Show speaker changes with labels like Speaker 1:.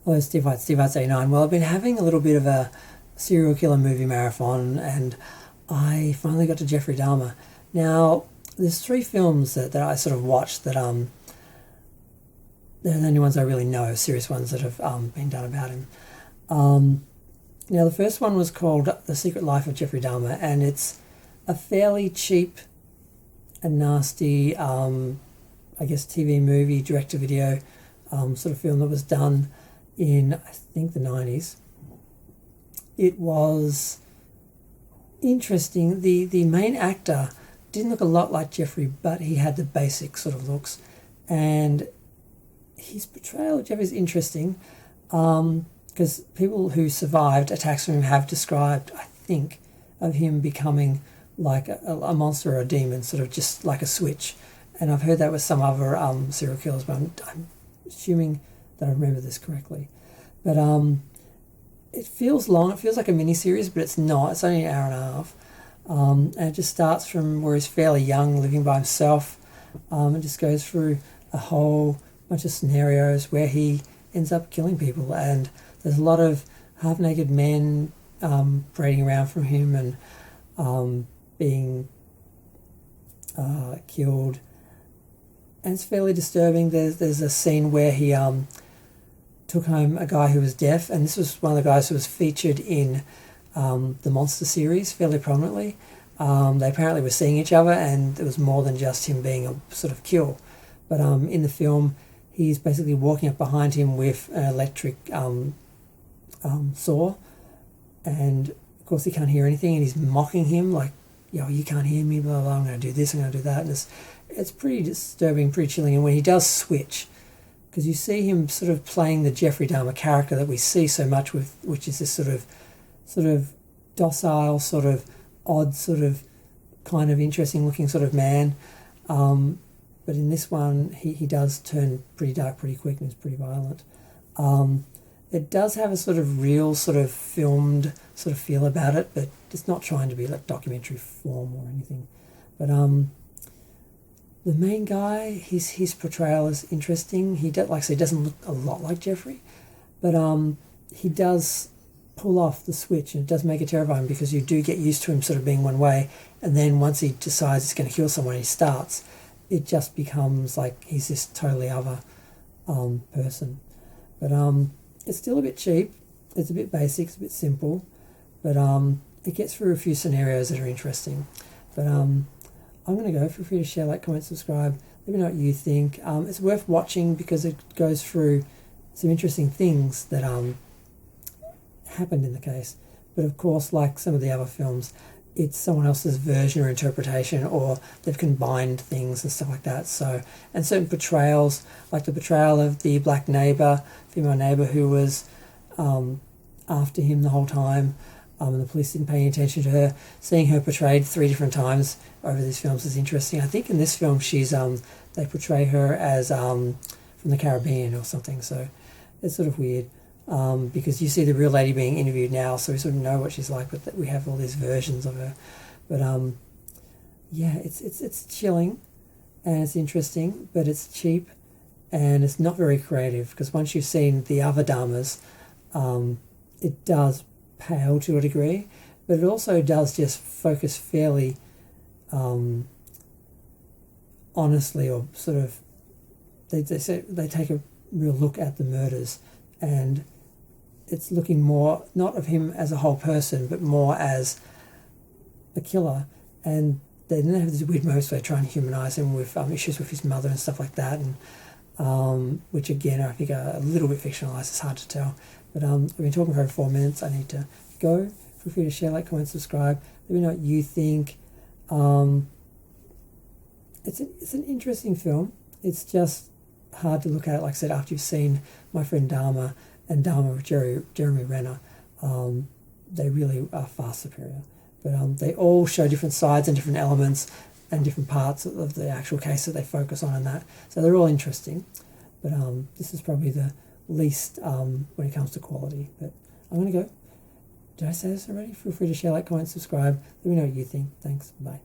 Speaker 1: Hello, Steve White, Steve White's 89. Well, I've been having a little bit of a serial killer movie marathon, and I finally got to Jeffrey Dahmer. Now, there's three films that I sort of watched that they're the only ones I really know, serious ones that have been done about him. Now, the first one was called The Secret Life of Jeffrey Dahmer, and it's a fairly cheap and nasty, I guess, TV movie, direct-to-video sort of film that was done in, I think, the 90s. It was interesting. The main actor didn't look a lot like Jeffrey, but he had the basic sort of looks. And his portrayal of Jeffrey is interesting because people who survived attacks from him have described, I think, of him becoming like a monster or a demon, sort of just like a switch. And I've heard that with some other serial killers, but I'm assuming that I remember this correctly. But it feels long. It feels like a mini-series, but it's not. It's only an hour and a half. And it just starts from where he's fairly young, living by himself. And just goes through a whole bunch of scenarios where he ends up killing people. And there's a lot of half-naked men parading around from him and being killed. And it's fairly disturbing. There's a scene where he took home a guy who was deaf, and this was one of the guys who was featured in the Monster series fairly prominently. They apparently were seeing each other, and it was more than just him being a sort of kill. But in the film, he's basically walking up behind him with an electric saw, and of course he can't hear anything, and he's mocking him like, you can't hear me, blah, blah, blah, I'm going to do this, I'm going to do that. And it's pretty disturbing, pretty chilling. And when he does switch, because you see him sort of playing the Jeffrey Dahmer character that we see so much with, which is this sort of docile, sort of odd, sort of kind of interesting looking sort of man. But in this one, he does turn pretty dark pretty quick and is pretty violent. It does have a sort of real, sort of filmed sort of feel about it, but it's not trying to be like documentary form or anything. But the main guy, his portrayal is interesting. He like I say, doesn't look a lot like Jeffrey, but he does pull off the switch, and it does make it terrifying because you do get used to him sort of being one way, and then once he decides he's going to kill someone, he starts. It just becomes like he's this totally other person. But it's still a bit cheap. It's a bit basic. It's a bit simple, but it gets through a few scenarios that are interesting. But I'm going to go. Feel free to share, like, comment, subscribe. Let me know what you think. It's worth watching because it goes through some interesting things that happened in the case. But of course, like some of the other films, it's someone else's version or interpretation, or they've combined things and stuff like that. So, and certain portrayals, like the portrayal of the black neighbour, female neighbour who was after him the whole time, and the police didn't pay any attention to her. Seeing her portrayed 3 different times over these films is interesting. I think in this film she's they portray her as from the Caribbean or something. So it's sort of weird. Because you see the real lady being interviewed now, so we sort of know what she's like, but we have all these versions of her. But yeah, it's chilling and it's interesting, but it's cheap and it's not very creative, because once you've seen the other Dahmers, it does pale to a degree, but it also does just focus fairly honestly, or sort of they take a real look at the murders, and it's looking more not of him as a whole person, but more as a killer. And they didn't have these weird moments where they try and humanise him with issues with his mother and stuff like that, and which again I think are a little bit fictionalised. It's hard to tell. But I've been talking for over 4 minutes. I need to go. Feel free to share, like, comment, subscribe. Let me know what you think. It's an interesting film. It's just hard to look at it, like I said, after you've seen My Friend Dahmer and Dahmer with Jeremy Renner. They really are far superior. But they all show different sides and different elements and different parts of the actual case that they focus on and that. So they're all interesting. But this is probably the least when it comes to quality. But I'm going to go. Did I say this already? Feel free to share, like, comment, subscribe. Let me know what you think. Thanks. Bye.